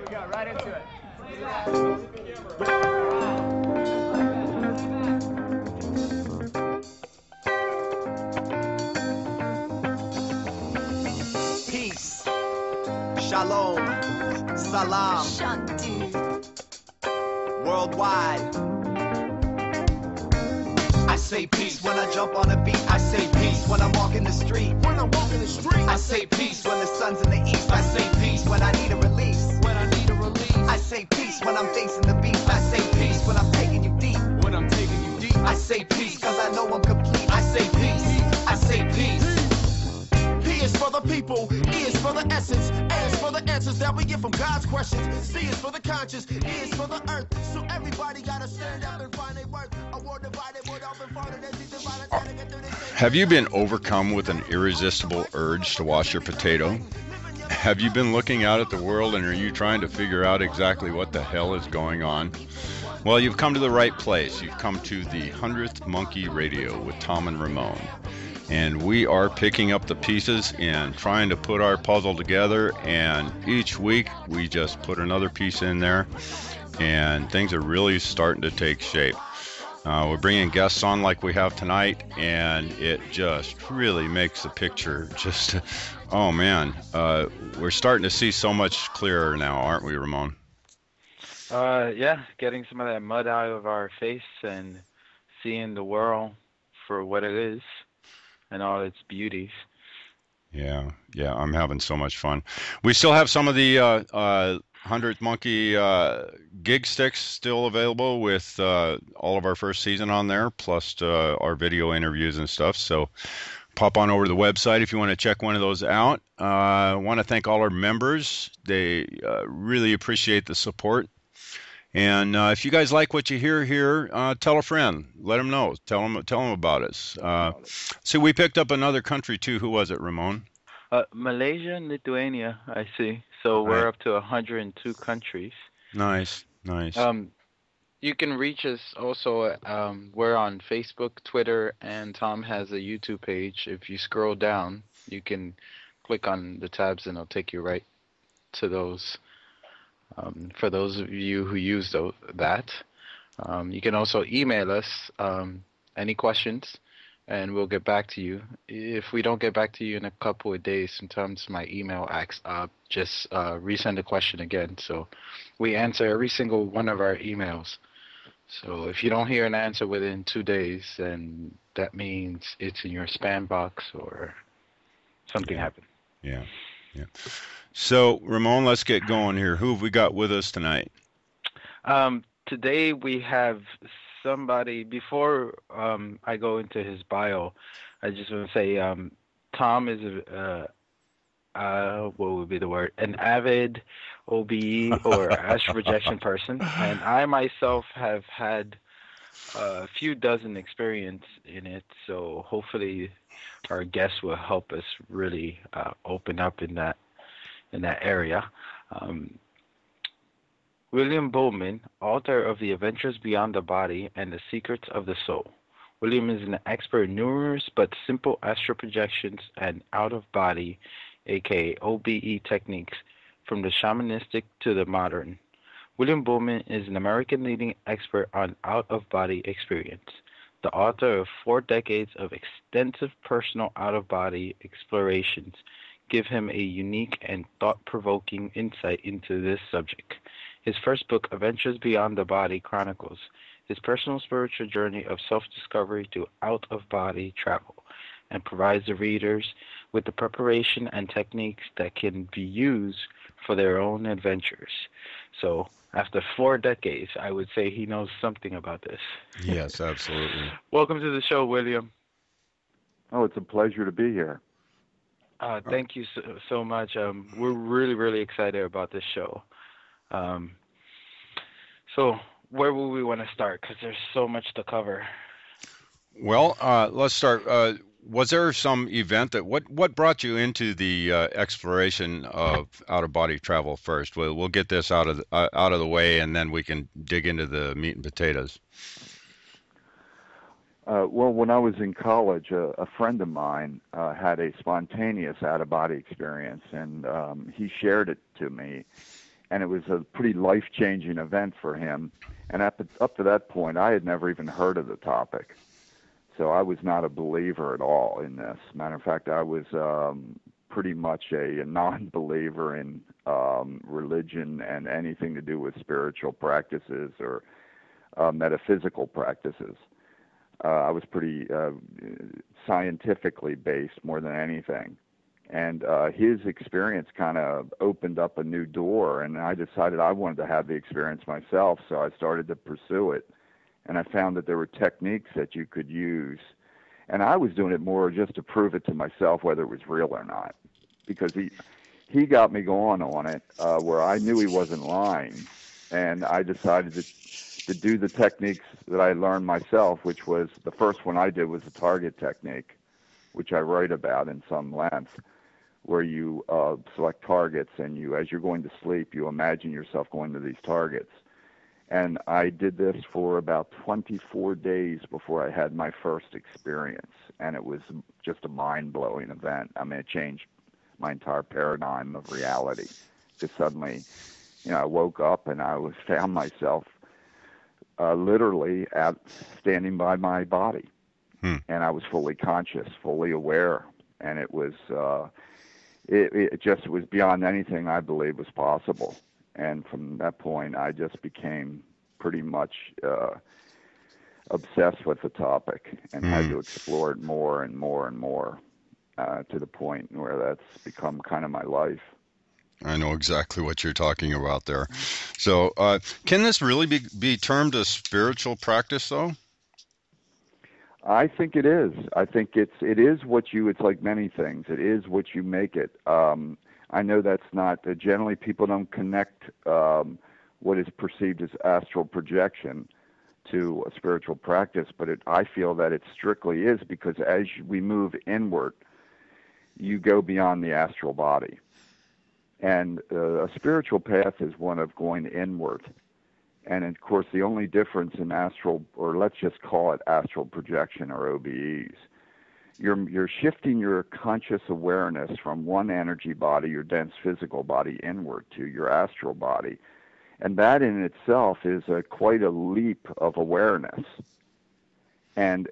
we go. Right into it. Peace, shalom, salam, Shanti. worldwide. I say peace when I jump on a beat. I say peace when I'm walking the street. I say peace when the sun's in the east. I say peace when I need a release. I say peace when I'm facing the beast. I say peace when I'm taking you deep. I say peace cause I know I'm complete. I say peace. I say peace. P is for the people, E is for the essence, A is for the answers that we get from God's questions, C is for the conscious, E is for the earth. So everybody gotta stand up and find their worth. A war divided, would open farther than these divided to get through this. Have you been overcome with an irresistible urge to wash your potato? Have you been looking out at the world and are you trying to figure out exactly what the hell is going on? Well, you've come to the right place. You've come to the 100th Monkey Radio with Tom and Ramon. And we are picking up the pieces and trying to put our puzzle together. And each week we just put another piece in there. And things are really starting to take shape. We're bringing guests on like we have tonight. And it just really makes the picture just, oh man. We're starting to see so much clearer now, aren't we, Ramon? Yeah, getting some of that mud out of our face and seeing the world for what it is and all its beauties. Yeah, I'm having so much fun. We still have some of the 100th Monkey gig sticks still available with all of our first season on there, plus our video interviews and stuff. So pop on over to the website if you want to check one of those out. I want to thank all our members. They really appreciate the support. And if you guys like what you hear here, tell a friend. Let them know. Tell them about us. So we picked up another country too. Who was it, Ramon? Malaysia and Lithuania, I see. So we're up to 102 countries. Nice. You can reach us also. We're on Facebook, Twitter, and Tom has a YouTube page. If you scroll down, you can click on the tabs and it'll take you right to those. For those of you who use that, you can also email us any questions, and we'll get back to you. If we don't get back to you in a couple of days, sometimes my email asks, just resend the question again. So we answer every single one of our emails. So if you don't hear an answer within 2 days, then that means it's in your spam box or something happened. Yeah. So, Ramon, let's get going here. Who have we got with us tonight? Today we have somebody, before I go into his bio, I just want to say Tom is, what would be the word, an avid OBE or astral projection person. And I myself have had a few dozen experience in it, so hopefully our guests will help us really open up in that area. William Buhlman, author of The Adventures Beyond the Body and The Secrets of the Soul. William is an expert in numerous but simple astral projections and out-of-body, aka OBE techniques, from the shamanistic to the modern. William Buhlman is an American leading expert on out-of-body experience. The author of 4 decades of extensive personal out-of-body explorations give him a unique and thought-provoking insight into this subject. His first book, Adventures Beyond the Body, chronicles his personal spiritual journey of self-discovery to out-of-body travel and provides the readers with the preparation and techniques that can be used for their own adventures. So after 4 decades, I would say he knows something about this. Yes, absolutely. Welcome to the show, William. Oh, it's a pleasure to be here. Thank you so much. We're really, really excited about this show. So where will we want to start? Because there's so much to cover. Well, let's start. Was there some event that what brought you into the exploration of out-of-body travel first? We'll get this out of the way, and then we can dig into the meat and potatoes. Well, when I was in college, a friend of mine had a spontaneous out-of-body experience, and he shared it to me. and it was a pretty life-changing event for him. And up to that point, I had never even heard of the topic. So I was not a believer at all in this. Matter of fact, I was pretty much a non-believer in religion and anything to do with spiritual practices or metaphysical practices. I was pretty scientifically based more than anything. And his experience kind of opened up a new door, and I decided I wanted to have the experience myself, so I started to pursue it. And I found that there were techniques that you could use. And I was doing it more just to prove it to myself whether it was real or not. Because he got me going on it where I knew he wasn't lying. And I decided to do the techniques that I learned myself, which was the first one I did was the target technique, which I write about in some length, where you select targets and you, as you're going to sleep, you imagine yourself going to these targets. And I did this for about 24 days before I had my first experience. And it was just a mind-blowing event. I mean, it changed my entire paradigm of reality. Just suddenly, I woke up and found myself literally standing by my body. And I was fully conscious, fully aware. And it was, it just was beyond anything I believed was possible. And from that point, I just became pretty much obsessed with the topic and had to explore it more and more and more to the point where that's become kind of my life. I know exactly what you're talking about there. So can this really be termed a spiritual practice, though? I think it is. I think it is what it's like many things. It is what you make it. I know that's not, generally people don't connect what is perceived as astral projection to a spiritual practice, but I feel that it strictly is, because as we move inward, you go beyond the astral body. And a spiritual path is one of going inward. And of course, the only difference in astral, or let's just call it astral projection or OBEs, you're shifting your conscious awareness from one energy body, your dense physical body, inward to your astral body. And that in itself is quite a leap of awareness. And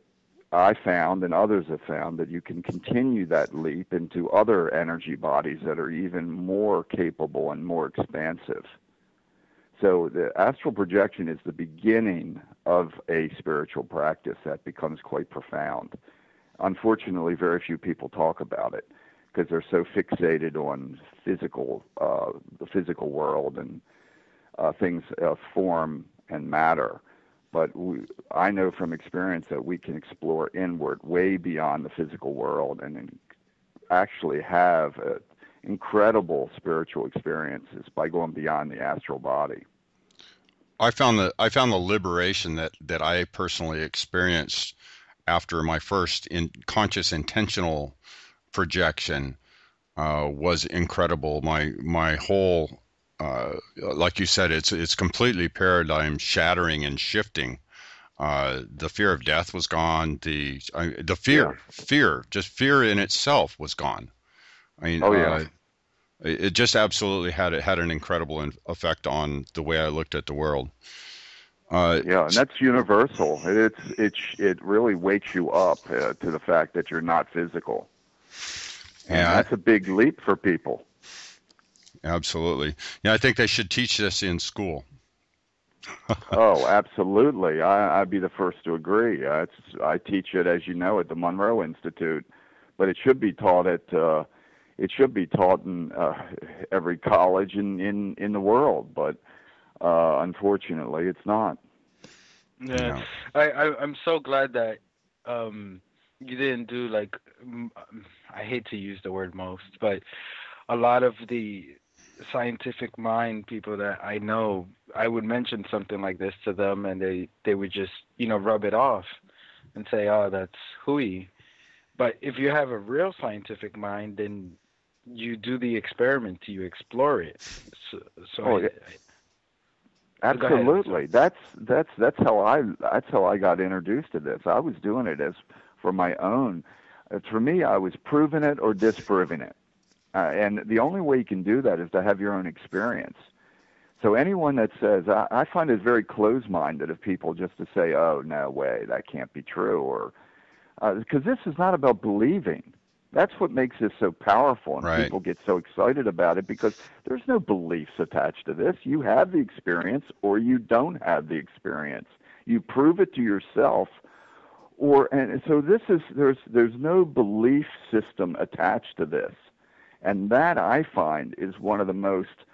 I found, and others have found, that you can continue that leap into other energy bodies that are even more capable and more expansive. So the astral projection is the beginning of a spiritual practice that becomes quite profound. Unfortunately, very few people talk about it because they're so fixated on the physical world and things of form and matter. But I know from experience that we can explore inward, way beyond the physical world, and actually have incredible spiritual experiences by going beyond the astral body. I found the liberation that I personally experienced after my first conscious intentional projection was incredible. My whole like you said, it's completely paradigm shattering and shifting. The fear of death was gone. The fear in itself was gone. I mean, it just absolutely had an incredible effect on the way I looked at the world. And that's universal. It really wakes you up to the fact that you're not physical. And that's a big leap for people. Absolutely. Yeah, I think they should teach this in school. Oh, absolutely. I'd be the first to agree. I teach it, as you know, at the Monroe Institute, but it should be taught in every college in the world, but unfortunately, it's not. Yeah, I'm so glad that you didn't do like, I hate to use the word most, but a lot of the scientific mind people that I know, I would mention something like this to them, and they would just rub it off and say, "Oh, that's hooey." But if you have a real scientific mind, then you do the experiment, you explore it. Absolutely. That's how I got introduced to this. I was doing it as for my own. For me, I was proving it or disproving it. And the only way you can do that is to have your own experience. So anyone that says, I find it very close-minded of people just to say, oh, no way, that can't be true, or because this is not about believing. That's what makes this so powerful, and Right. people get so excited about it because there's no beliefs attached to this. You have the experience or you don't have the experience. You prove it to yourself, and so there's no belief system attached to this. And that, I find, is one of the most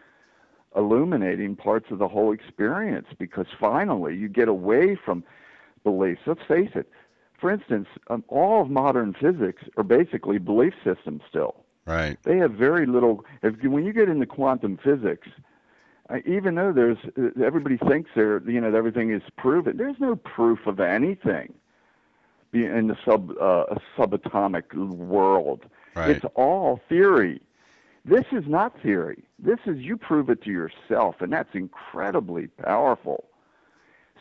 illuminating parts of the whole experience, because finally you get away from beliefs. Let's face it. For instance, all of modern physics are basically belief systems still. Right. They have very little. When you get into quantum physics, even though everybody thinks everything is proven, there's no proof of anything in the subatomic world. Right. It's all theory. This is not theory. This is you prove it to yourself, and that's incredibly powerful.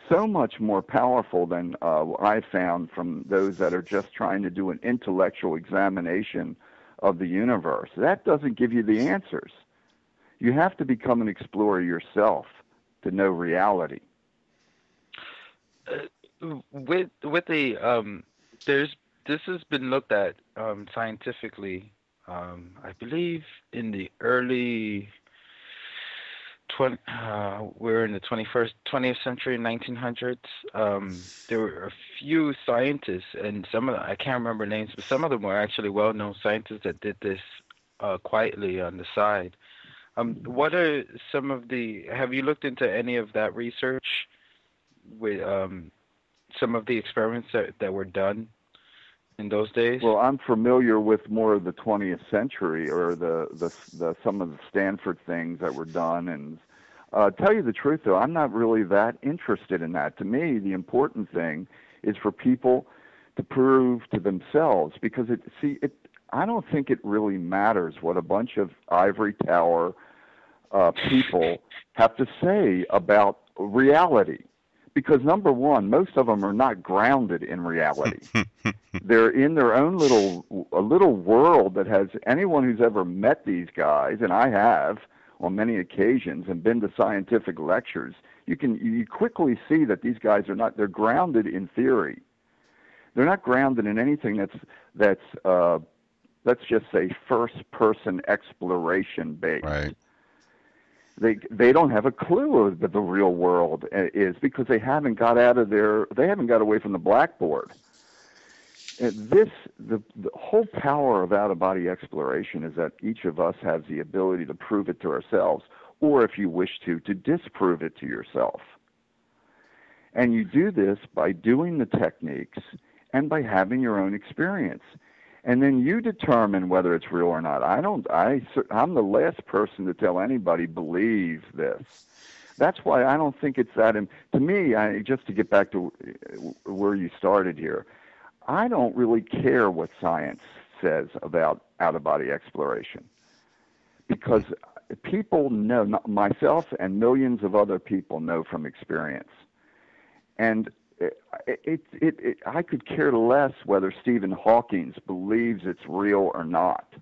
So much more powerful than I found from those that are just trying to do an intellectual examination of the universe. That doesn't give you the answers. You have to become an explorer yourself to know reality. With the this has been looked at scientifically. I believe in the early we're in the 20th century, 1900s. There were a few scientists, and I can't remember names, but some of them were actually well-known scientists that did this quietly on the side. What are some of have you looked into any of that research with some of the experiments that were done in those days? Well, I'm familiar with more of the 20th century, or the some of the Stanford things that were done. And tell you the truth, though, I'm not really that interested in that. To me, the important thing is for people to prove to themselves, because I don't think it really matters what a bunch of ivory tower people have to say about reality. Because number one, most of them are not grounded in reality. They're in their own little world that has anyone who's ever met these guys, and I have on many occasions, and been to scientific lectures. You quickly see that these guys they're grounded in theory. They're not grounded in anything that's let's just say first-person exploration based. Right. They don't have a clue of what the real world is, because they haven't got away from the blackboard. And the whole power of out-of-body exploration is that each of us has the ability to prove it to ourselves, or if you wish to disprove it to yourself. And you do this by doing the techniques and by having your own experience. And then you determine whether it's real or not. I'm the last person to tell anybody believe this. That's why I don't think it's that. To me, just to get back to where you started here, I don't really care what science says about out-of-body exploration, because people know, myself and millions of other people know from experience. And I could care less whether Stephen Hawking believes it's real or not.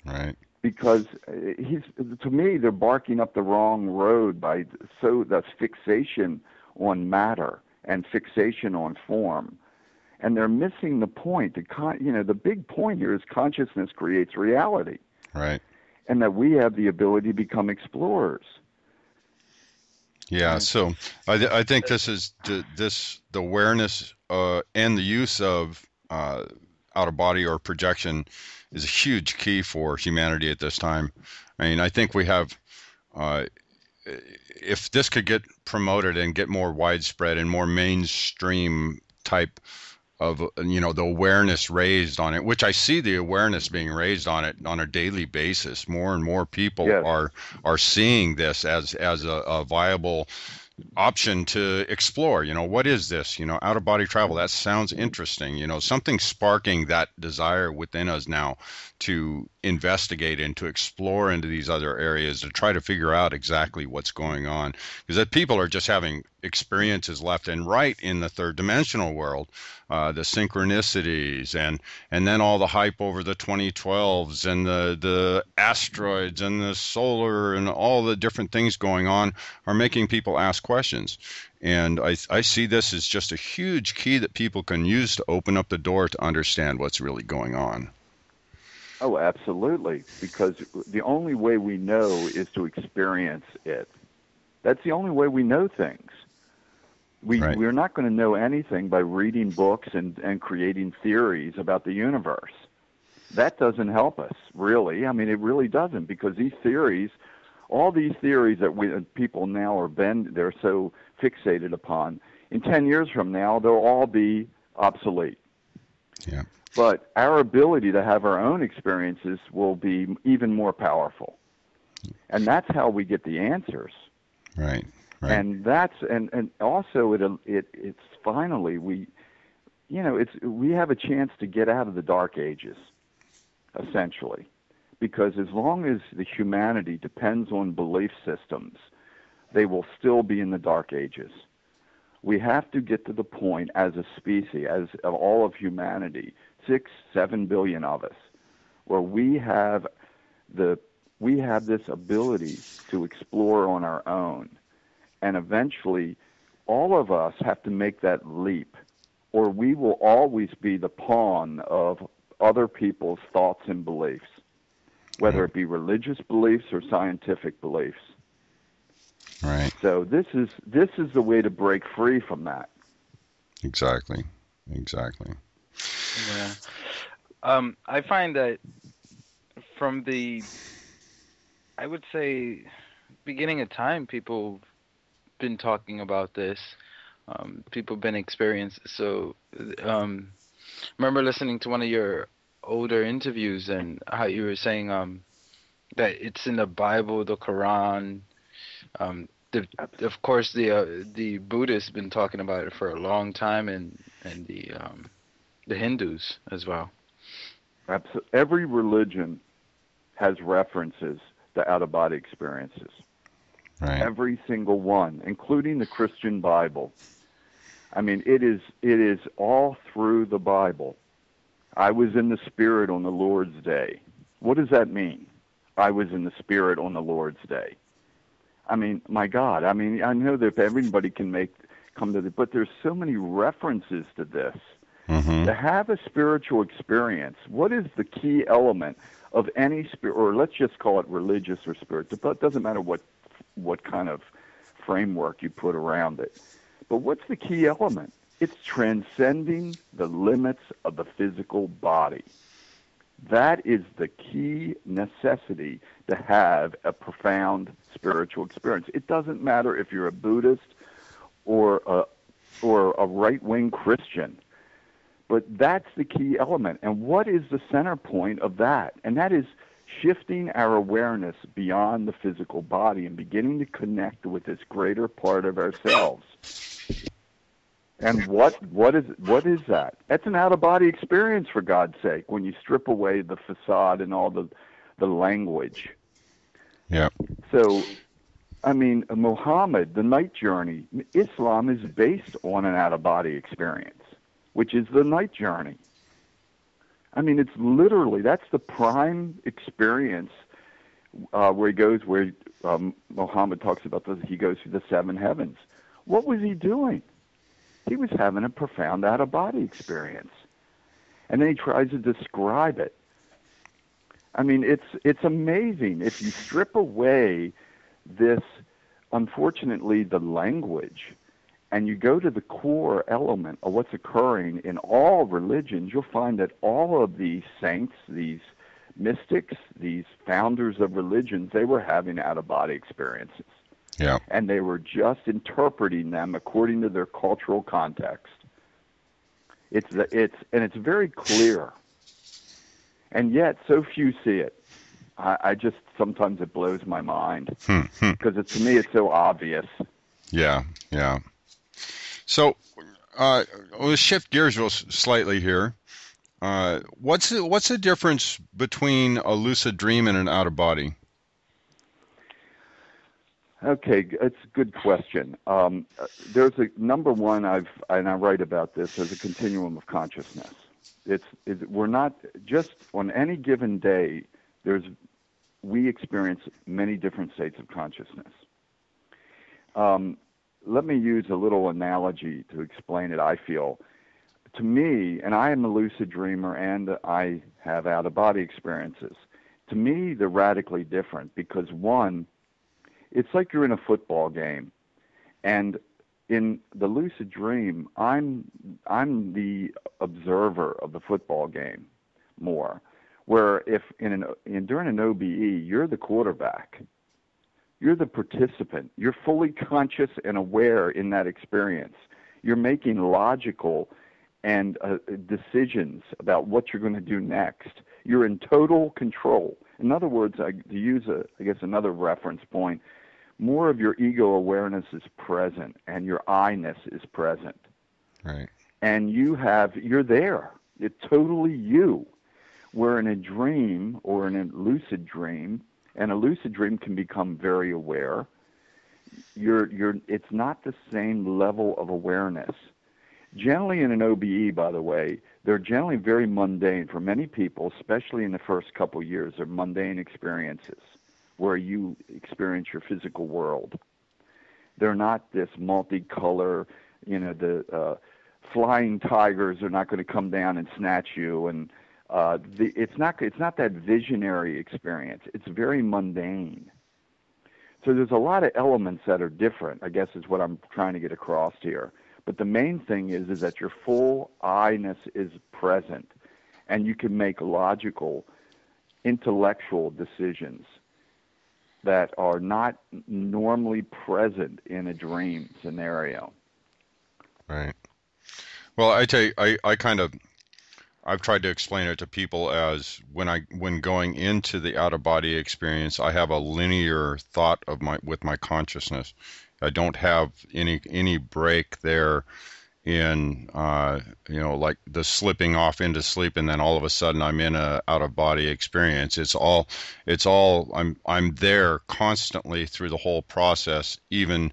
Right. Because to me, they're barking up the wrong road that's fixation on matter and fixation on form. And they're missing the point. The big point here is consciousness creates reality. Right. And that we have the ability to become explorers. Yeah, so I think this is the awareness and the use of out-of-body or projection is a huge key for humanity at this time. I mean, I think we have, if this could get promoted and get more widespread and more mainstream type of, the awareness raised on it, which I see the awareness being raised on it on a daily basis. More and more people Yes. are seeing this as a viable option to explore. What is this? Out-of-body travel, that sounds interesting. Something sparking that desire within us now to investigate and to explore into these other areas to try to figure out exactly what's going on. Because that people are just having experiences left and right in the third dimensional world, the synchronicities and then all the hype over the 2012s and the asteroids and the solar and all the different things going on are making people ask questions. And I see this as just a huge key that people can use to open up the door to understand what's really going on. Oh, absolutely. Because the only way we know is to experience it. That's the only way we know things. We're not going to know anything by reading books and creating theories about the universe. That doesn't help us, really. I mean, it really doesn't, because these theories, all these theories that people now they're so fixated upon, in 10 years from now, they'll all be obsolete. Yeah. But our ability to have our own experiences will be even more powerful. And that's how we get the answers. Right. And that's and also it's finally we have a chance to get out of the dark ages, essentially, because as long as the humanity depends on belief systems, they will still be in the dark ages. We have to get to the point as a species, as of all of humanity, 6-7 billion of us, where we have this ability to explore on our own. And eventually, all of us have to make that leap, or we will always be the pawn of other people's thoughts and beliefs, whether it be religious beliefs or scientific beliefs. Right. So this is the way to break free from that. Exactly. Yeah. I find that from I would say, beginning of time, people been talking about this. People been experienced. So, remember listening to one of your older interviews and how you were saying that it's in the Bible, the Quran. Of course, the Buddhists been talking about it for a long time, and the Hindus as well. Absolutely. Every religion has references to out-of-body experiences. Right. Every single one, including the Christian Bible. I mean, it is all through the Bible. I was in the Spirit on the Lord's day. What does that mean? I was in the Spirit on the Lord's day. I mean, my God. I mean, I know that everybody can come to it, but there's so many references to this. Mm-hmm. To have a spiritual experience, what is the key element of any spirit, or let's just call it religious or spiritual? It doesn't matter what kind of framework you put around it. But what's the key element? It's transcending the limits of the physical body. That is the key necessity to have a profound spiritual experience. It doesn't matter if you're a Buddhist or a right-wing Christian, but that's the key element. And what is the center point of that? And that is shifting our awareness beyond the physical body and beginning to connect with this greater part of ourselves. And what is that? That's an out-of-body experience, for God's sake, when you strip away the facade and all the language. Yeah. So, I mean, Muhammad, the night journey, Islam is based on an out-of-body experience, which is the night journey. I mean, it's literally, that's the prime experience where Muhammad talks about he goes through the seven heavens. What was he doing? He was having a profound out-of-body experience. And then he tries to describe it. I mean, it's amazing. If you strip away this, unfortunately, the language, and you go to the core element of what's occurring in all religions, you'll find that all of these saints, these mystics, these founders of religions, they were having out-of-body experiences. Yeah. And they were just interpreting them according to their cultural context. It's very clear. And yet, so few see it. I just, sometimes it blows my mind. Because to me, it's so obvious. Yeah. So, we'll shift gears real slightly here. What's the difference between a lucid dream and an out of body? Okay, it's a good question. There's a number one. I write about this as a continuum of consciousness. We're not just on any given day. We experience many different states of consciousness. Let me use a little analogy to explain it. I feel, to me, and I am a lucid dreamer, and I have out of body experiences. To me, they're radically different because one, it's like you're in a football game, and in the lucid dream, I'm the observer of the football game more. Where if during an OBE, you're the quarterback, you're the participant, you're fully conscious and aware in that experience. You're making logical and decisions about what you're going to do next. You're in total control. In other words, to use another reference point. More of your ego awareness is present, and your I-ness is present. Right. And you're there. It's totally you. Where in a dream or in a lucid dream, and a lucid dream can become very aware, it's not the same level of awareness. Generally in an OBE, by the way, they're generally very mundane. For many people, especially in the first couple years, they're mundane experiences, where you experience your physical world. They're not this multicolor, the flying tigers are not going to come down and snatch you, and it's not that visionary experience. It's very mundane. So there's a lot of elements that are different, I guess is what I'm trying to get across here. But the main thing is that your full I-ness is present, and you can make logical, intellectual decisions that are not normally present in a dream scenario. Right. Well, I tell you, I've tried to explain it to people as when going into the out of body experience, I have a linear thought with my consciousness. I don't have any break there in like the slipping off into sleep and then all of a sudden I'm in a out of body experience. It's all I'm there constantly through the whole process, even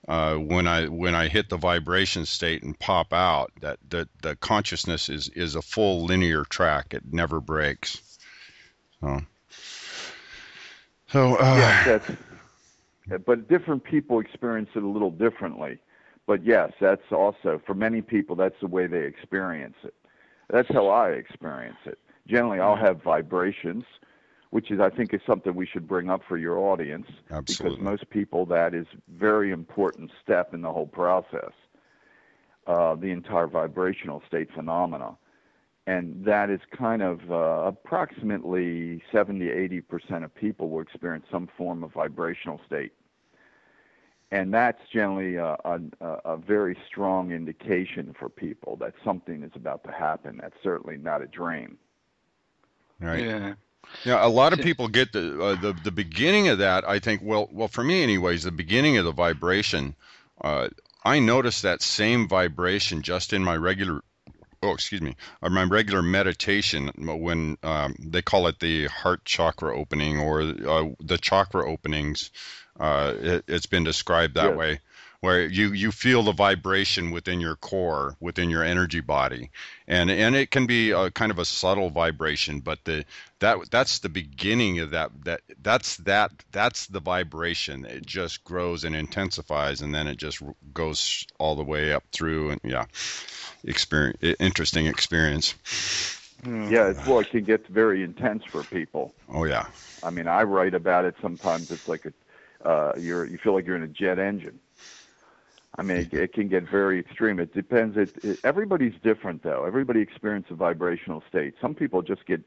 when I hit the vibration state and pop out, that the consciousness is a full linear track. It never breaks. But different people experience it a little differently. But yes, that's also, for many people, that's the way they experience it. That's how I experience it. Generally, I'll have vibrations, which I think is something we should bring up for your audience. Absolutely. Because most people, that is a very important step in the whole process, the entire vibrational state phenomena. And that is kind of approximately 70-80% of people will experience some form of vibrational state. And that's generally a very strong indication for people that something is about to happen. That's certainly not a dream. Right. Yeah. Yeah, a lot of people get the beginning of that. I think, well, for me anyways, the beginning of the vibration, I notice that same vibration just in my regular meditation when they call it the heart chakra opening or the chakra openings. It's been described that way, where you feel the vibration within your core, within your energy body, and it can be a kind of a subtle vibration, but that's the beginning of that's the vibration. It just grows and intensifies, and then it just goes all the way up through, and interesting experience. Yeah, it can get very intense for people. Oh yeah. I mean, I write about it sometimes. It's like you feel like you're in a jet engine. I mean, it can get very extreme. It depends. Everybody's different, though. Everybody experiences a vibrational state. Some people just get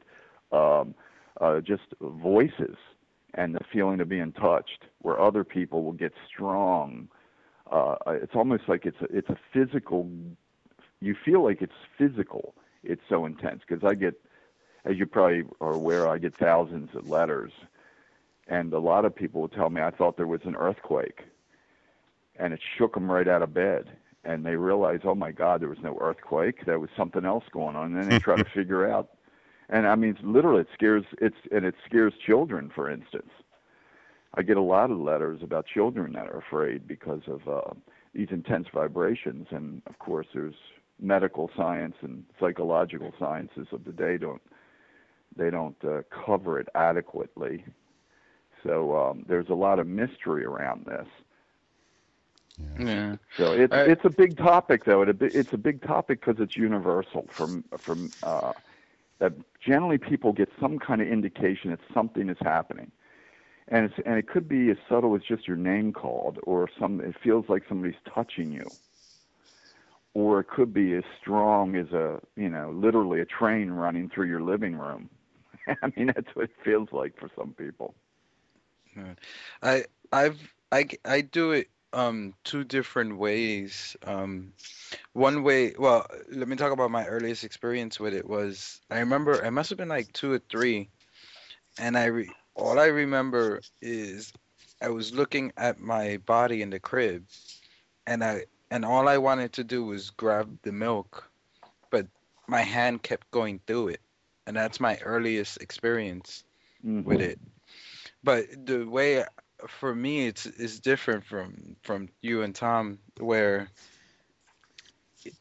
just voices and the feeling of being touched, where other people will get strong. It's almost like it's a physical. You feel like it's physical. It's so intense because I get, as you probably are aware, I get thousands of letters, and a lot of people will tell me I thought there was an earthquake, and it shook them right out of bed. and they realize, oh my God, there was no earthquake. There was something else going on. And then they try to figure out. And I mean, literally, it scares children, for instance. I get a lot of letters about children that are afraid because of these intense vibrations. And of course, there's medical science and psychological sciences of the day they don't cover it adequately. So there's a lot of mystery around this. Yeah. So it's a big topic, though. It's a big topic because it's universal. From that generally people get some kind of indication that something is happening, and it could be as subtle as just your name called, or it feels like somebody's touching you, or it could be as strong as literally a train running through your living room. I mean, that's what it feels like for some people. I do it two different ways. One way, well, let me talk about my earliest experience with it. Was I remember I must have been like 2 or 3, and all I remember is I was looking at my body in the crib, and all I wanted to do was grab the milk, but my hand kept going through it, and that's my earliest experience with it. But the way, for me, it's different from you and Tom, where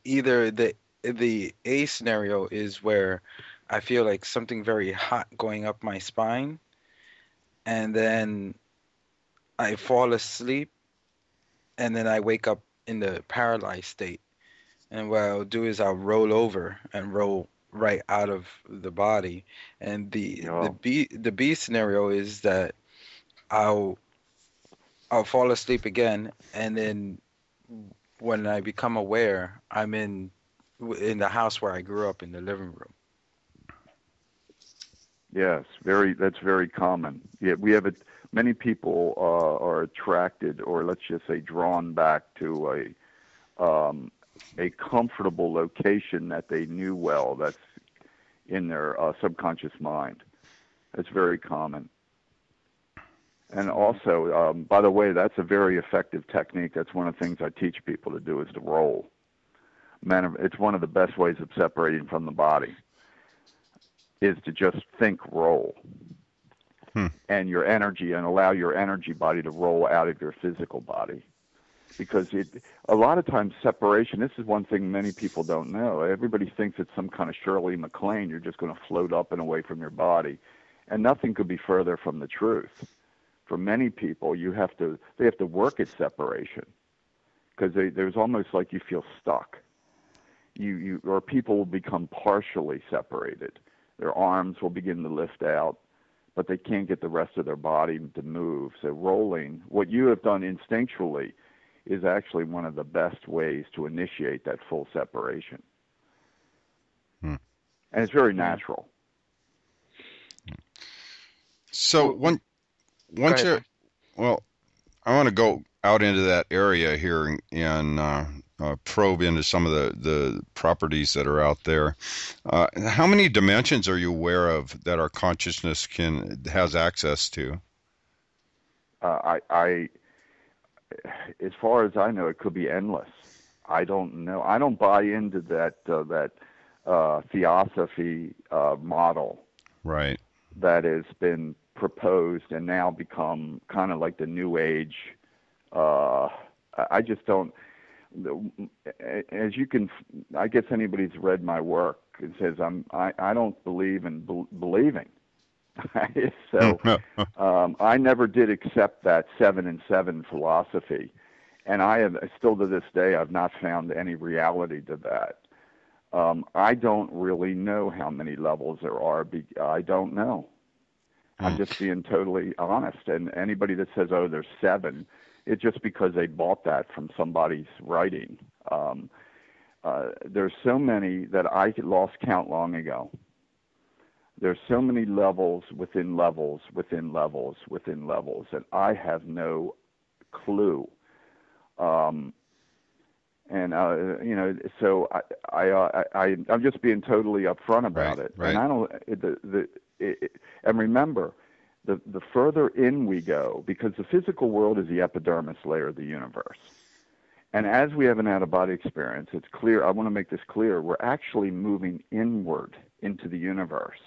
either the A scenario is where I feel like something very hot going up my spine, and then I fall asleep, and then I wake up in the paralyzed state. And what I'll do is I'll roll over and roll right out of the body. And the B scenario is that I'll fall asleep again, and then when I become aware, I'm in the house where I grew up in the living room. Yes, that's very common. Yeah, we have many people are attracted, or let's just say drawn back to a comfortable location that they knew well, that's in their subconscious mind. That's very common. And also, by the way, that's a very effective technique. That's one of the things I teach people to do, is to roll. It's one of the best ways of separating from the body, is to just think roll. And your energy, and allow your energy body to roll out of your physical body. Because a lot of times separation, this is one thing many people don't know. Everybody thinks it's some kind of Shirley MacLaine. You're just going to float up and away from your body. And nothing could be further from the truth. For many people, they have to work at separation, because there's almost like you feel stuck. Or people will become partially separated. Their arms will begin to lift out, but they can't get the rest of their body to move. So rolling, what you have done instinctually, is actually one of the best ways to initiate that full separation. And it's very natural. So once I want to go out into that area here and probe into some of the properties that are out there. How many dimensions are you aware of that our consciousness has access to? As far as I know, it could be endless. I don't know. I don't buy into that theosophy model, right, that has been proposed and now become kind of like the New Age. I just don't. As you can, I guess anybody's read my work and says I don't believe in believing. So I never did accept that 7 and 7 philosophy, and still to this day I've not found any reality to that. I don't really know how many levels there are. I don't know. I'm just being totally honest. And anybody that says, oh, there's 7, it's just because they bought that from somebody's writing. There's so many that I lost count long ago. There's so many levels within levels within levels within levels that I have no clue. So I'm just being totally upfront about it. Right. And I don't. And remember, the further in we go, because the physical world is the epidermis layer of the universe, And as we have an out-of-body experience, it's clear, I want to make this clear, we're actually moving inward into the universe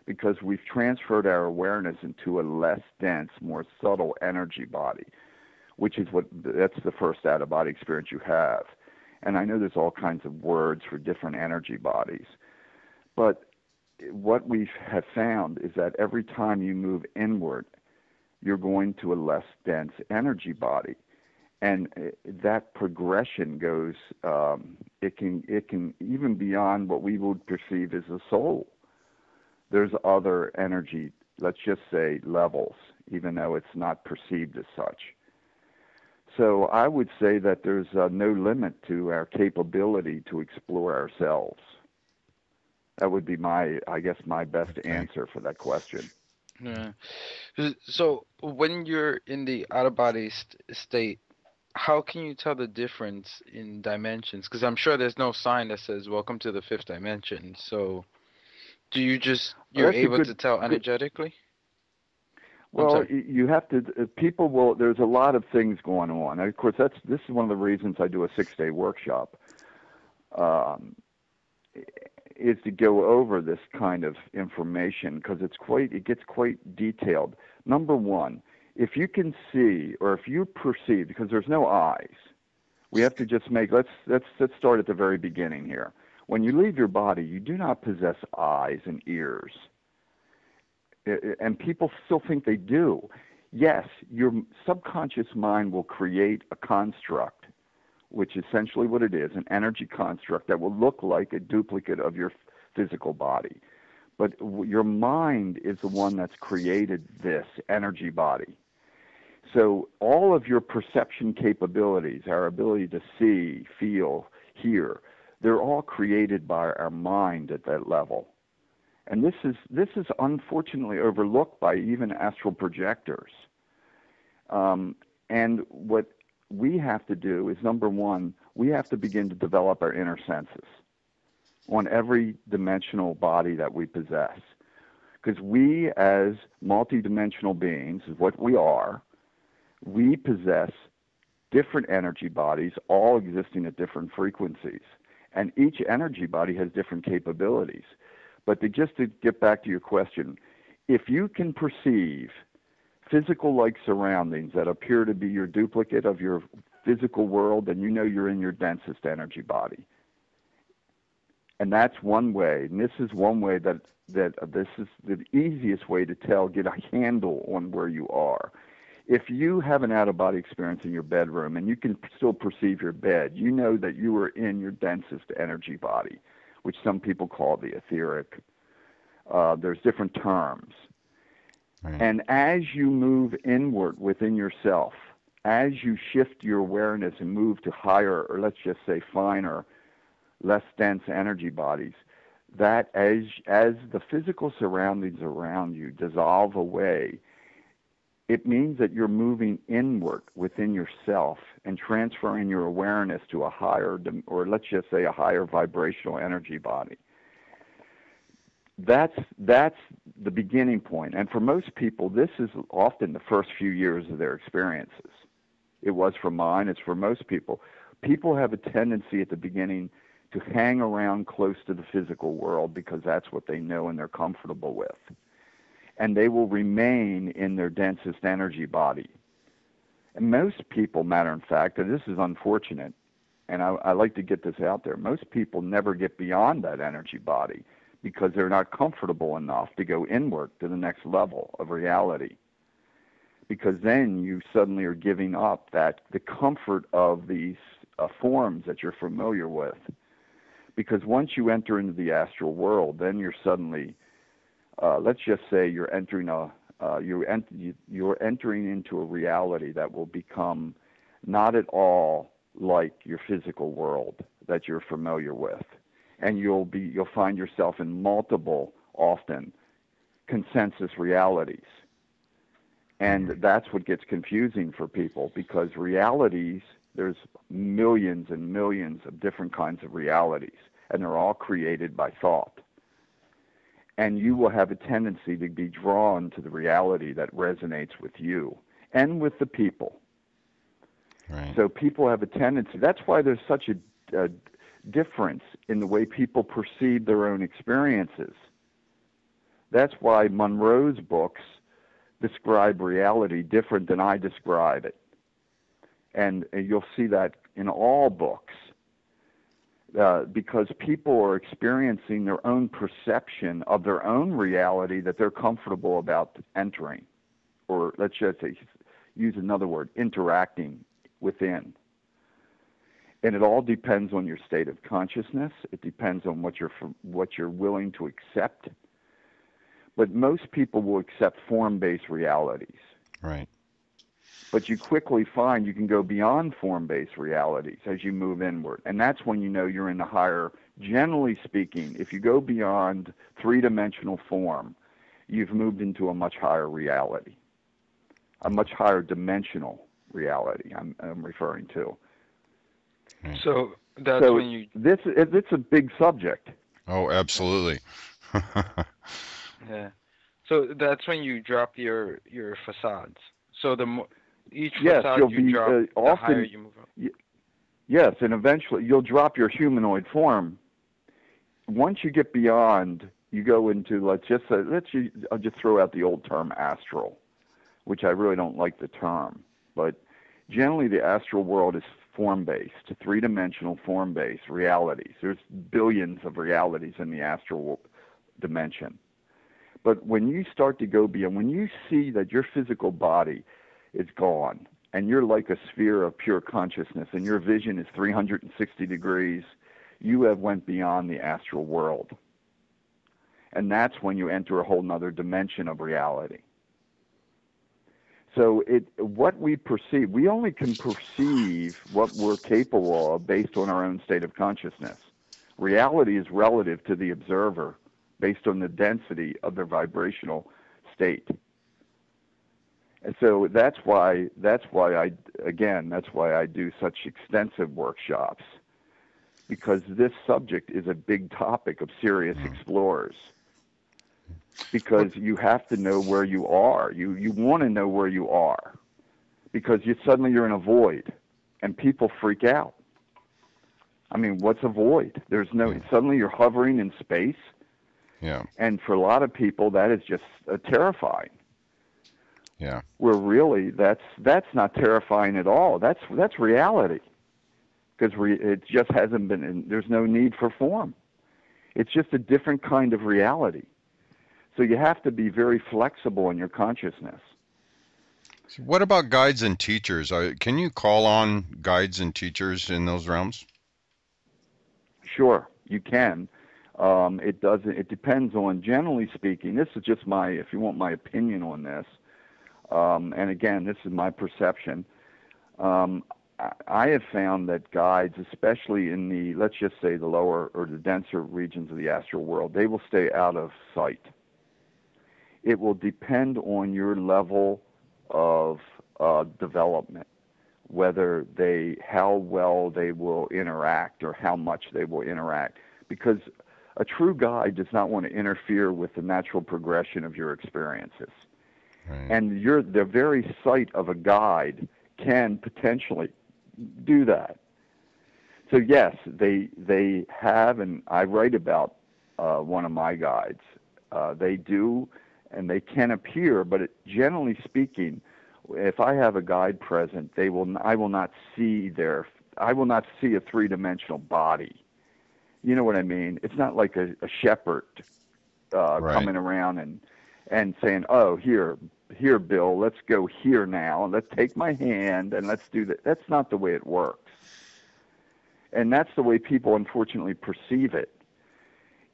because we've transferred our awareness into a less dense, more subtle energy body, which is that's the first out-of-body experience you have. And I know there's all kinds of words for different energy bodies, but what we have found is that every time you move inward, you're going to a less dense energy body. And that progression goes, it can even beyond what we would perceive as a soul. There's other energy, let's just say levels, even though it's not perceived as such. So I would say that there's no limit to our capability to explore ourselves. That would be my best answer for that question. Yeah. So when you're in the out-of-body state, how can you tell the difference in dimensions? Because I'm sure there's no sign that says "Welcome to the fifth dimension." So, do you you're able to tell energetically? Well, you have to. People will. There's a lot of things going on. And of course, this is one of the reasons I do a 6-day workshop. Is to go over this kind of information because it gets quite detailed. Number one, if you can see or if you perceive, because there's no eyes, we have to just let's start at the very beginning here. When you leave your body, you do not possess eyes and ears. And people still think they do. Yes, your subconscious mind will create a construct, which is essentially what it is, an energy construct that will look like a duplicate of your physical body. But your mind is the one that's created this energy body. So all of your perception capabilities, our ability to see, feel, hear, they're all created by our mind at that level. And this is unfortunately overlooked by even astral projectors. And what we have to do is, number one, we have to begin to develop our inner senses on every dimensional body that we possess. Because we, as multidimensional beings, is what we are, we possess different energy bodies, all existing at different frequencies. And each energy body has different capabilities. But to get back to your question, if you can perceive physical-like surroundings that appear to be your duplicate of your physical world, then you know you're in your densest energy body. And that's one way, and this is one way that this is the easiest way to get a handle on where you are. If you have an out-of-body experience in your bedroom and you can still perceive your bed, you know that you are in your densest energy body, which some people call the etheric. There's different terms. Right. And as you move inward within yourself, as you shift your awareness and move to higher, or let's just say finer, less dense energy bodies, that as the physical surroundings around you dissolve away, it means that you're moving inward within yourself and transferring your awareness to a higher, or let's just say a higher vibrational energy body. That's the beginning point. And for most people, this is often the first few years of their experiences. It was for mine. It's for most people. People have a tendency at the beginning to hang around close to the physical world because that's what they know and they're comfortable with. And they will remain in their densest energy body. And most people, matter of fact, and this is unfortunate, and I like to get this out there, most people never get beyond that energy body because they're not comfortable enough to go inward to the next level of reality. Because then you suddenly are giving up the comfort of these forms that you're familiar with. Because once you enter into the astral world, then you're suddenly, let's just say you're entering into a reality that will become not at all like your physical world that you're familiar with. And you'll find yourself in multiple, often, consensus realities. And that's what gets confusing for people, because realities, there's millions and millions of different kinds of realities, and they're all created by thought. And you will have a tendency to be drawn to the reality that resonates with you and with the people. Right. So people have a tendency. That's why there's such a difference in the way people perceive their own experiences. That's why Monroe's books describe reality different than I describe it. And you'll see that in all books, because people are experiencing their own perception of their own reality that they're comfortable about entering, or let's just say, use another word, interacting within. And it all depends on your state of consciousness. It depends on what you're willing to accept. But most people will accept form-based realities. Right. But you quickly find you can go beyond form-based realities as you move inward. And that's when you know you're in the higher, generally speaking, if you go beyond three-dimensional form, you've moved into a much higher reality, a much higher dimensional reality I'm referring to. So that's when you... It's a big subject. Oh, absolutely. Yeah. So that's when you drop your facades. So each Yes, facade you drop, the often, higher you move up. Yes, and eventually you'll drop your humanoid form. Once you get beyond, you go into, I'll just throw out the old term astral, which I really don't like the term. But generally the astral world is form-based, three-dimensional form-based realities. There's billions of realities in the astral dimension. But when you start to go beyond, when you see that your physical body is gone and you're like a sphere of pure consciousness and your vision is 360 degrees, you have went beyond the astral world. And that's when you enter a whole nother dimension of reality. So what we perceive, we only can perceive what we're capable of based on our own state of consciousness. Reality is relative to the observer based on the density of their vibrational state. And so that's why I do such extensive workshops, because this subject is a big topic of serious explorers. Because you have to know where you are. You want to know where you are, because suddenly you're in a void, and people freak out. I mean, what's a void? Suddenly you're hovering in space. Yeah. And for a lot of people, that is just terrifying. Yeah. Where really, that's not terrifying at all. That's reality, because it just hasn't been. There's no need for form. It's just a different kind of reality. So you have to be very flexible in your consciousness. So what about guides and teachers? Can you call on guides and teachers in those realms? Sure, you can. It depends on, generally speaking, this is just if you want my opinion on this, and again, this is my perception. I have found that guides, especially in the, let's just say the lower or the denser regions of the astral world, they will stay out of sight. It will depend on your level of development, how well they will interact or how much they will interact. Because a true guide does not want to interfere with the natural progression of your experiences. Right. And the very sight of a guide can potentially do that. So yes, they have, and I write about one of my guides. They do, and they can appear, but generally speaking, if I have a guide present, I will not see a three-dimensional body. You know what I mean? It's not like a shepherd Right. coming around and saying, "Oh, here, Bill, let's go here now. Let's take my hand and let's do that." That's not the way it works. And that's the way people unfortunately perceive it.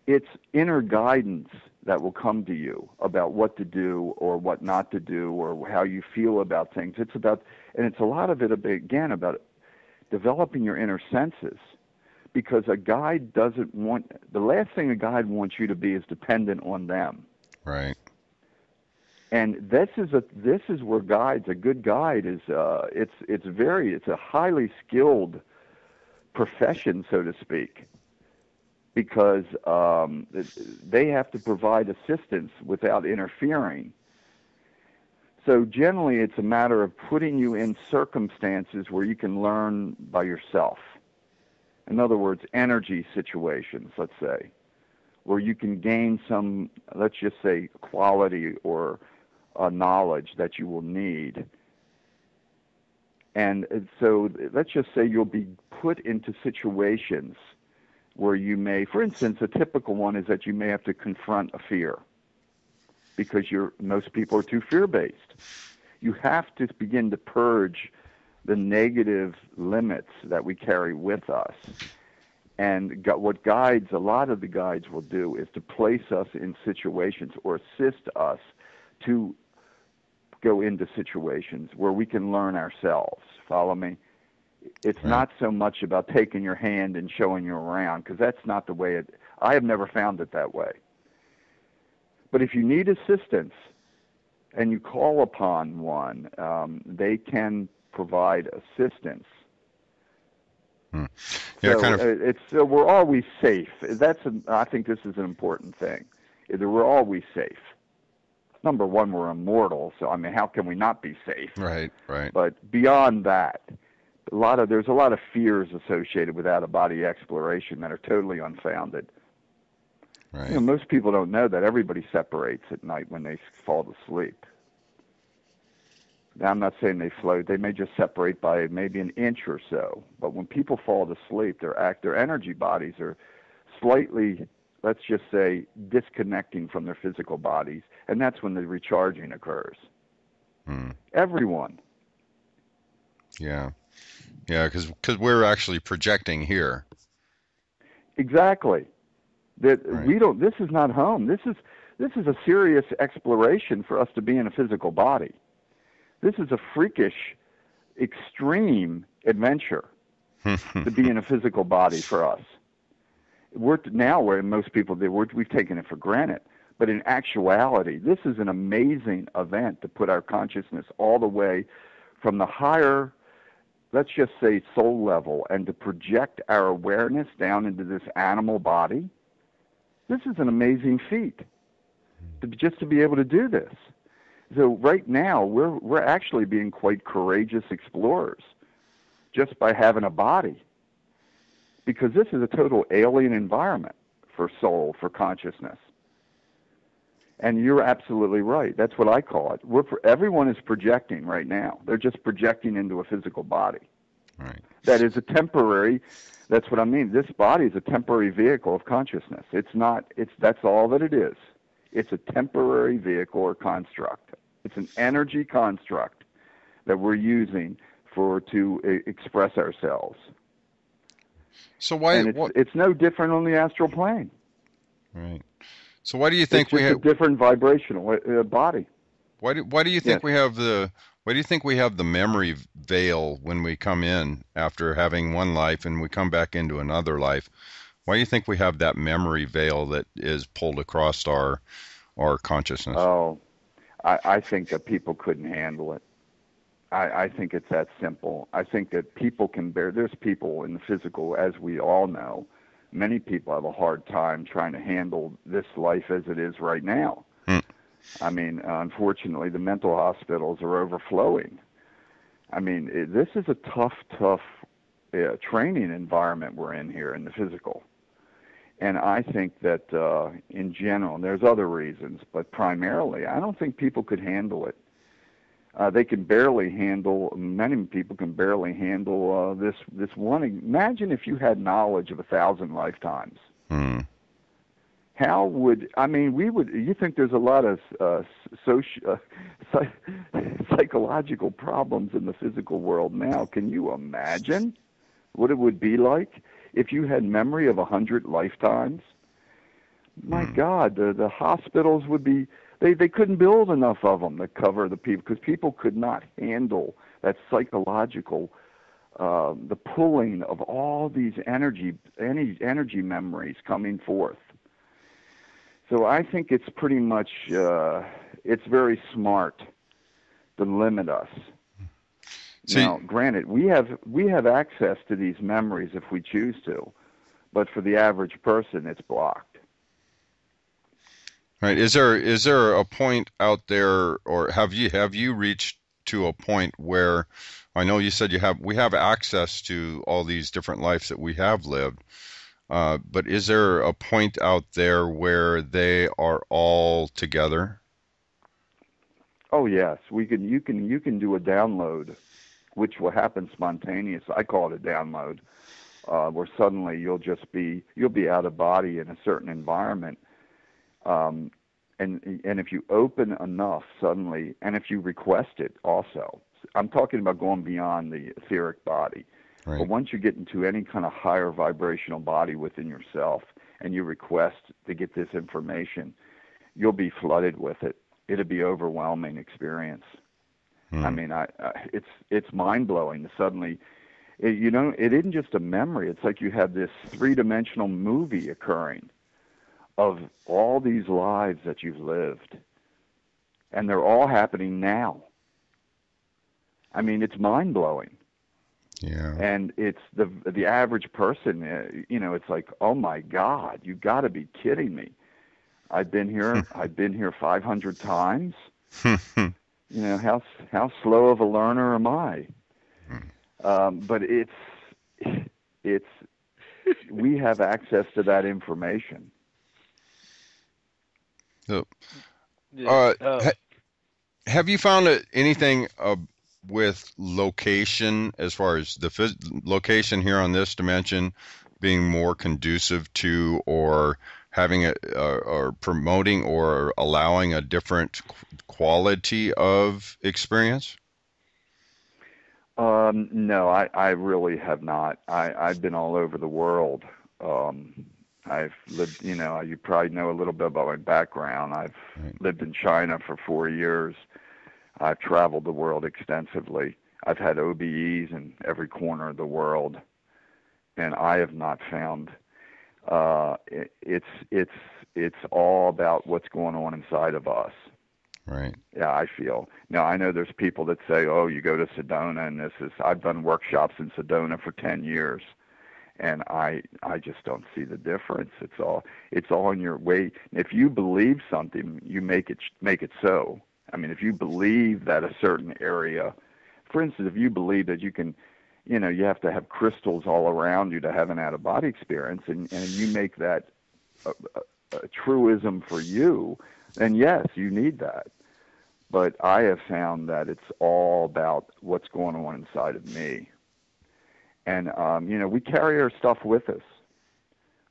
It's inner guidance that will come to you about what to do or what not to do or how you feel about things. It's a lot of it, again, about developing your inner senses, because a guide the last thing a guide wants you to be is dependent on them. Right. And this is where a good guide is, it's a highly skilled profession, so to speak, because they have to provide assistance without interfering. So generally, it's a matter of putting you in circumstances where you can learn by yourself. In other words, energy situations, let's say, where you can gain some, let's just say, quality or knowledge that you will need. And so let's just say you'll be put into situations where you may, for instance, a typical one is that you may have to confront a fear because most people are too fear-based. You have to begin to purge the negative limits that we carry with us. And what guides, a lot of the guides will do is to place us in situations or assist us to go into situations where we can learn ourselves. Follow me? It's Right. not so much about taking your hand and showing you around, because that's not the way I have never found it that way. But if you need assistance and you call upon one, they can provide assistance. Yeah, So kind of. we're always safe. I think this is an important thing. We're always safe. Number one, we're immortal, so I mean, how can we not be safe? Right. But beyond that, there's a lot of fears associated with out-of-body exploration that are totally unfounded. Right. You know, most people don't know that everybody separates at night when they fall to sleep. Now, I'm not saying they float. They may just separate by maybe an inch or so. But when people fall to sleep, their energy bodies are slightly, let's just say, disconnecting from their physical bodies, and that's when the recharging occurs. Everyone. Yeah, because we're actually projecting here. Exactly. That Right. we don't. This is not home. This is a serious exploration for us to be in a physical body. This is a freakish, extreme adventure to be in a physical body for us. Where most people do, we've taken it for granted. But in actuality, this is an amazing event to put our consciousness all the way from the higher, let's just say, soul level, and to project our awareness down into this animal body. This is an amazing feat, just to be able to do this. So right now, we're actually being quite courageous explorers just by having a body, because this is a total alien environment for soul, for consciousness. And you're absolutely right. That's what I call it. Everyone is projecting right now. They're just projecting into a physical body. Right. That is a temporary, that's what I mean. This body is a temporary vehicle of consciousness. That's all that it is. It's a temporary vehicle or construct. It's an energy construct that we're using to express ourselves. So why? And it's no different on the astral plane. Right. So why do you think it's just a different vibrational body? Why do you think Yes. we have the? Why do you think we have the memory veil when we come in after having one life and we come back into another life? Why do you think we have that memory veil that is pulled across our consciousness? Oh, I think that people couldn't handle it. I think it's that simple. I think that people can bear. There's people in the physical, as we all know. Many people have a hard time trying to handle this life as it is right now. I mean, unfortunately, the mental hospitals are overflowing. I mean, this is a tough training environment we're in here in the physical. And I think that in general, and there's other reasons, but primarily, I don't think people could handle it. Many people can barely handle this one. Imagine if you had knowledge of 1,000 lifetimes. How would, you think there's a lot of psychological problems in the physical world now. Can you imagine what it would be like if you had memory of 100 lifetimes? My God, the hospitals would be, they couldn't build enough of them to cover the people, because people could not handle that psychological, the pulling of all these energy memories coming forth. So I think it's pretty much, it's very smart to limit us. Now, granted, we have access to these memories if we choose to, but for the average person, it's blocked. Right. Is there a point out there, or have you reached to a point where, I know you said we have access to all these different lives that we have lived, but is there a point out there where they are all together? Oh yes, you can do a download, which will happen spontaneous. I call it a download, where suddenly you'll be out of body in a certain environment, um, and if you open enough suddenly, and if you request it also, I'm talking about going beyond the etheric body. But Right. once you get into any kind of higher vibrational body within yourself, and you request to get this information, you'll be flooded with it. It'll be overwhelming experience. I Hmm. mean, it's mind blowing. Suddenly, it isn't just a memory. It's like you have this three-dimensional movie occurring of all these lives that you've lived, and they're all happening now. I mean, it's mind blowing, Yeah. and it's the average person. It's like, oh my God, you got to be kidding me. I've been here. I've been here 500 times. How slow of a learner am I? But it's we have access to that information. So, Yeah. uh, have you found anything with location, as far as the location here on this dimension, being more conducive to, or having or promoting or allowing a different quality of experience? No, I really have not. I've been all over the world. I've lived, you probably know a little bit about my background. I've Right. lived in China for 4 years. I've traveled the world extensively. I've had OBEs in every corner of the world, and I have not found. It's all about what's going on inside of us. Right. Yeah, I feel. Now, I know there's people that say, oh, you go to Sedona, and I've done workshops in Sedona for 10 years, and I just don't see the difference. It's all in your way. If you believe something, you make it so. I mean, if you believe that a certain area, for instance, if you believe that you can, you have to have crystals all around you to have an out-of-body experience, and you make that a truism for you, then yes, you need that. But I have found that it's all about what's going on inside of me. And, we carry our stuff with us.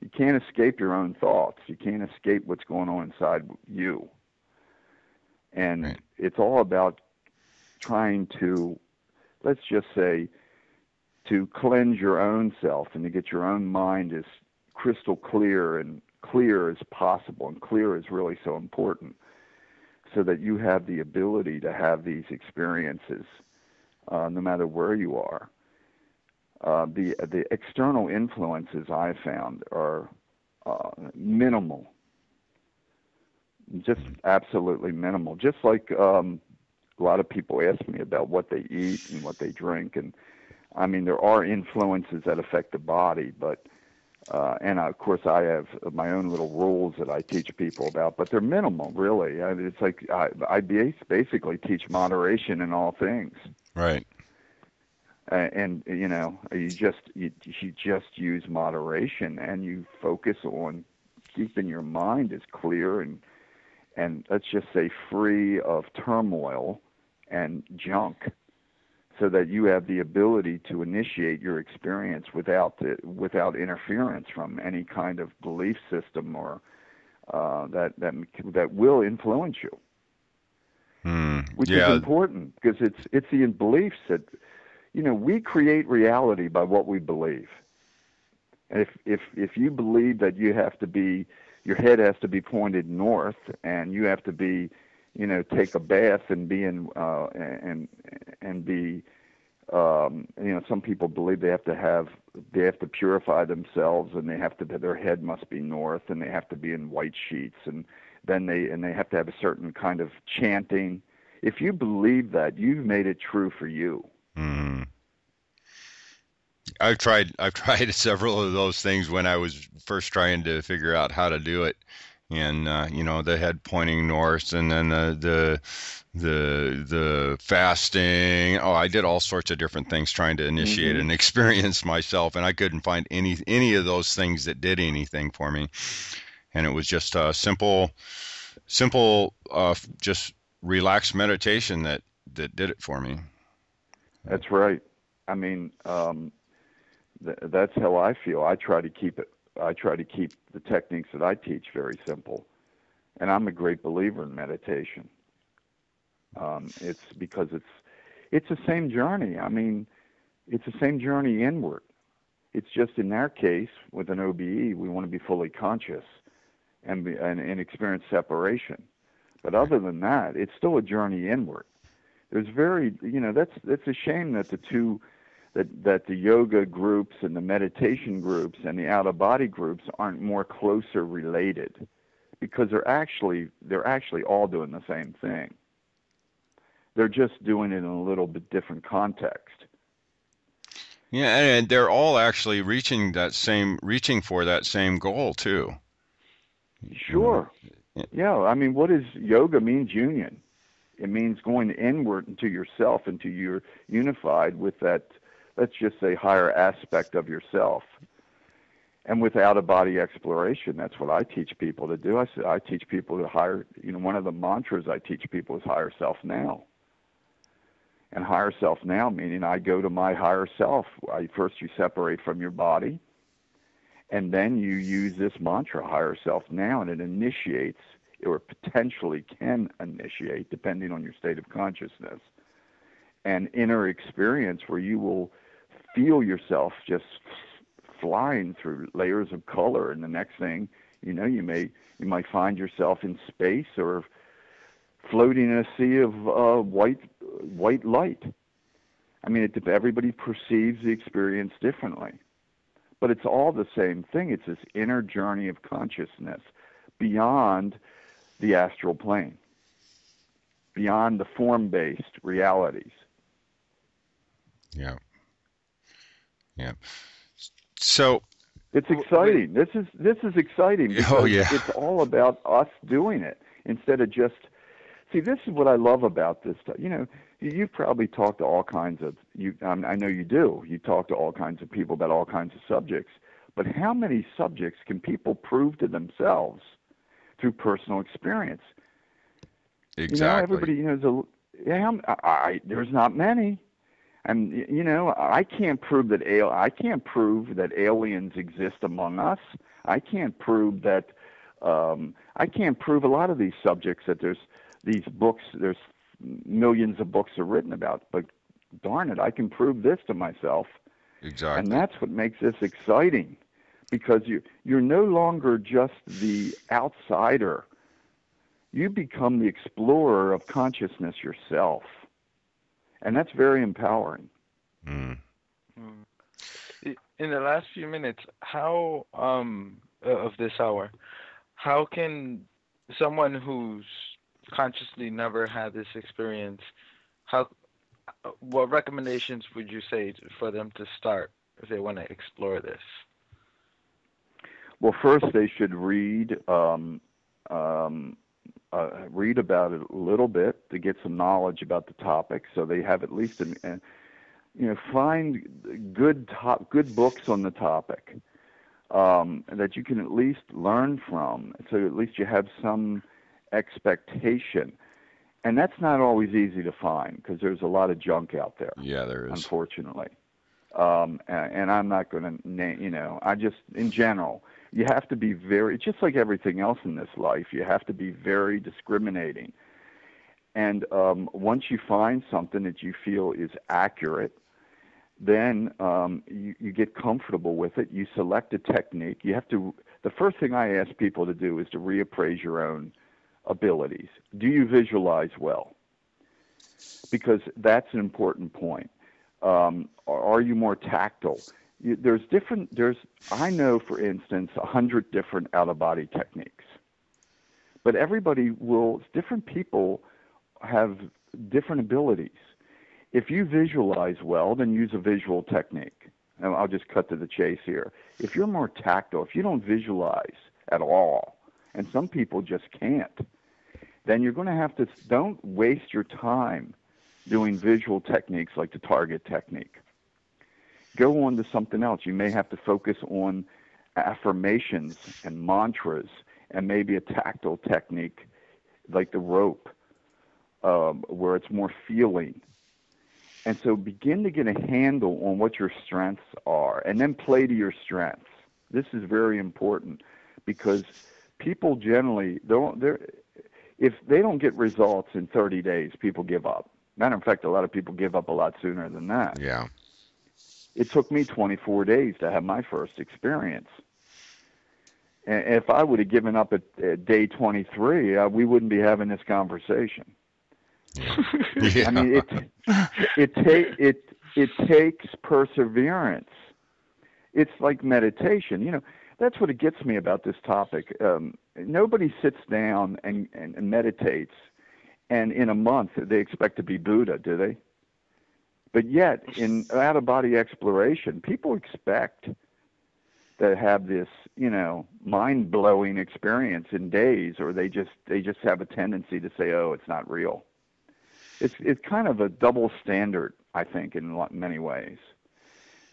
You can't escape your own thoughts. You can't escape what's going on inside you. And Right. it's all about trying to, let's just say, to cleanse your own self and to get your own mind as crystal clear and clear as possible. And clear is really so important, so that you have the ability to have these experiences, no matter where you are. The external influences I found are minimal, just absolutely minimal. Just like a lot of people ask me about what they eat and what they drink, and I mean there are influences that affect the body, but and of course I have my own little rules that I teach people about, but they're minimal, really. It's like I basically teach moderation in all things. Right. And you just use moderation, and you focus on keeping your mind as clear and let's just say free of turmoil and junk, so that you have the ability to initiate your experience without interference from any kind of belief system or that will influence you, which is Yeah. important, because it's the beliefs that we create reality by what we believe. And if you believe that your head has to be pointed north, and you have to be, take a bath and be in and be, some people believe they have to purify themselves, and their head must be north, and they have to be in white sheets, and then they have to have a certain kind of chanting. If you believe that, you've made it true for you. Mm. I've tried several of those things when I was first trying to figure out how to do it, and the head pointing north, and then the fasting. Oh, I did all sorts of different things trying to initiate an experience myself, and I couldn't find any of those things that did anything for me. And it was just a simple, just relaxed meditation that did it for me. That's right. I mean, that's how I feel. I try to keep the techniques that I teach very simple, and I'm a great believer in meditation. It's because it's the same journey. I mean, it's the same journey inward. It's just in our case with an OBE, we want to be fully conscious and experience separation. But other than that, it's still a journey inward. There's that's a shame that that the yoga groups and the meditation groups and the out-of-body groups aren't more closer related, because they're actually all doing the same thing. They're just doing it in a little bit different context. Yeah, and they're all actually reaching for that same goal too. Sure. Yeah, I mean, what is yoga means union. It means going inward into yourself, until you're unified with that, let's just say, higher aspect of yourself. And with out-of-body exploration, that's what I teach people to do. I teach people to higher, one of the mantras I teach people is higher self now. And higher self now, meaning I go to my higher self. First you separate from your body, and then you use this mantra, higher self now, and it initiates, or potentially can initiate, depending on your state of consciousness, an inner experience where you will feel yourself just flying through layers of color, and the next thing you know, you might find yourself in space or floating in a sea of white light. I mean, everybody perceives the experience differently, but it's all the same thing. It's this inner journey of consciousness beyond the astral plane, beyond the form-based realities. Yeah. So it's exciting. This is exciting because it's all about us doing it instead of just. See, this is what I love about this stuff. You've probably talked to all kinds of I know you do. You talk to all kinds of people about all kinds of subjects. But how many subjects can people prove to themselves through personal experience? Exactly. Everybody there's not many. And I can't prove that aliens exist among us. I can't prove that. I can't prove a lot of these subjects that there's these books. There's millions of books are written about. But darn it, I can prove this to myself. Exactly. And that's what makes this exciting, because you're no longer just the outsider. You become the explorer of consciousness yourself. And that's very empowering. In the last few minutes, how of this hour, how can someone who's consciously never had this experience, what recommendations would you say for them to start if they want to explore this? Well, first they should read about it a little bit to get some knowledge about the topic, so they have at least find good books on the topic that you can at least learn from, so at least you have some expectation. And that's not always easy to find, because there's a lot of junk out there. Yeah, there is, unfortunately. And I'm not going to name, I just, in general, you have to be just like everything else in this life, you have to be very discriminating. And once you find something that you feel is accurate, then you get comfortable with it. You select a technique. The first thing I ask people to do is to reappraise your own abilities. Do you visualize well? Because that's an important point. Are you more tactile? I know, for instance, 100 different out-of-body techniques. But different people have different abilities. If you visualize well, then use a visual technique. And I'll just cut to the chase here. If you're more tactile, if you don't visualize at all, and some people just can't, then you're going to have to, don't waste your time doing visual techniques like the target technique. Go on to something else. You may have to focus on affirmations and mantras and maybe a tactile technique like the rope, where it's more feeling. And so begin to get a handle on what your strengths are and then play to your strengths. This is very important because people generally if they don't get results in 30 days, people give up. Matter of fact, a lot of people give up a lot sooner than that. Yeah. It took me 24 days to have my first experience. And if I would have given up at day 23, we wouldn't be having this conversation. Yeah. I mean, it takes perseverance. It's like meditation. You know, that's what it gets me about this topic. Nobody sits down and meditates, and in a month they expect to be Buddha, do they? But yet, in out-of-body exploration, people expect to have this, you know, mind-blowing experience in days, or they just have a tendency to say, "Oh, it's not real." It's kind of a double standard, I think, in many ways.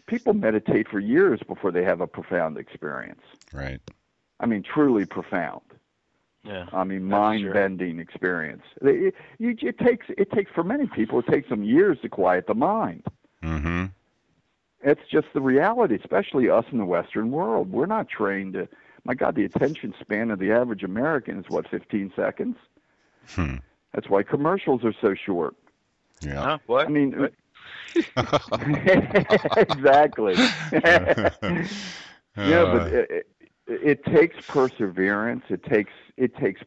People meditate for years before they have a profound experience. Right. I mean, truly profound. Yeah. I mean, mind-bending experience. It takes for many people, it takes them years to quiet the mind. Mm-hmm. It's just the reality, especially us in the Western world. We're not trained to. My God, the attention span of the average American is what, 15 seconds? That's why commercials are so short. Yeah. Huh? What? I mean, what? exactly. Yeah, but it takes perseverance. It takes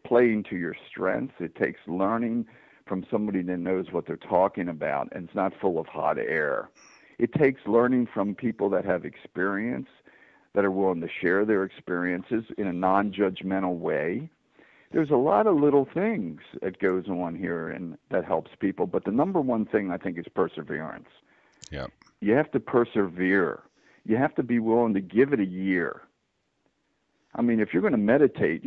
playing to your strengths. It takes learning from somebody that knows what they're talking about and it's not full of hot air. It takes learning from people that have experience, that are willing to share their experiences in a non-judgmental way. There's a lot of little things that goes on here and that helps people, but the number one thing I think is perseverance. Yeah. You have to persevere. You have to be willing to give it a year. I mean, if you're going to meditate,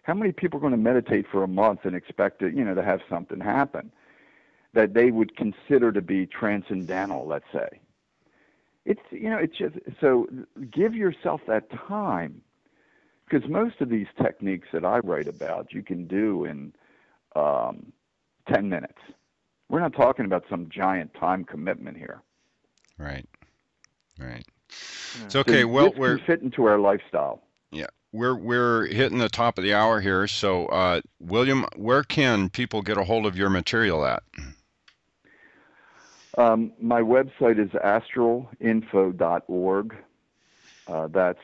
how many people are going to meditate for a month and expect to, you know, to have something happen that they would consider to be transcendental, let's say? It's, you know, it's just, so give yourself that time, because most of these techniques that I write about, you can do in 10 minutes. We're not talking about some giant time commitment here. Right. Right. Yeah. It's okay. So Well, this can fit into our lifestyle. Yeah, we're hitting the top of the hour here. So, William, where can people get a hold of your material at? My website is astralinfo.org. That's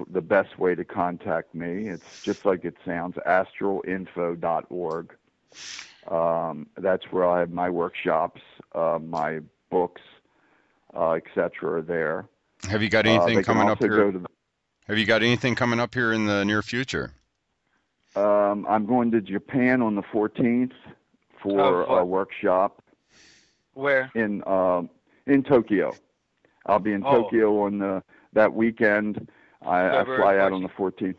the best way to contact me. It's just like it sounds, astralinfo.org. That's where I have my workshops, my books, etc. are there. Have you got anything coming up here? To Have you got anything coming up here in the near future? I'm going to Japan on the 14th for a workshop. Where? In Tokyo. I'll be in Tokyo on that weekend. I fly out on the 14th.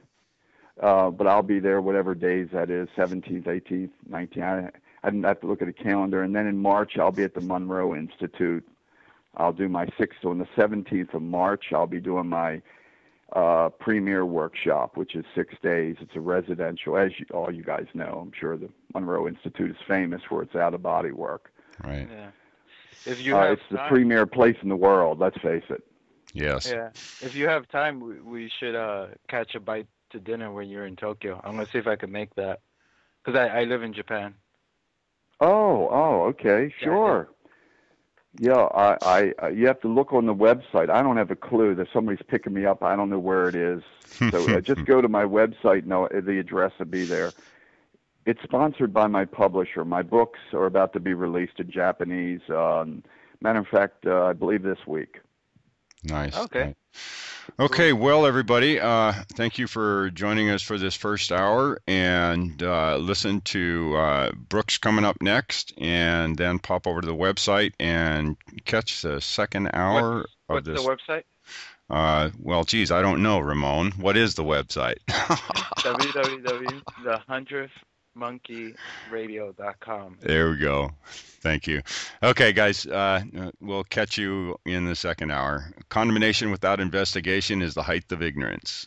But I'll be there whatever days that is, 17th, 18th, 19th. I didn't have to look at a calendar. And then in March, I'll be at the Monroe Institute. I'll do my 6th on the 17th of March. I'll be doing my premier workshop, which is 6 days. It's a residential, as all you guys know. I'm sure the Monroe Institute is famous for its out-of-body work. Right. Yeah. If you have it's the premier place in the world, let's face it. Yes. Yeah. If you have time, we should catch a bite to dinner when you're in Tokyo. I'm going to see if I can make that. Because I live in Japan. Oh, okay, sure. Yeah, you have to look on the website. I don't have a clue. That somebody's picking me up. I don't know where it is. So just go to my website. No, the address will be there. It's sponsored by my publisher. My books are about to be released in Japanese. Matter of fact, I believe this week. Nice. Okay. Right. Okay, well, everybody, thank you for joining us for this first hour, and listen to Brooks coming up next, and then pop over to the website and catch the second hour of this. What's the website? Well, geez, I don't know, Ramon. What is the website? www.the100thmonkeysradio.com. There we go. Thank you. Okay, guys, we'll catch you in the second hour. Condemnation without investigation is the height of ignorance.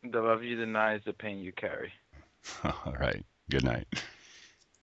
The love you deny is the pain you carry. All right. Good night.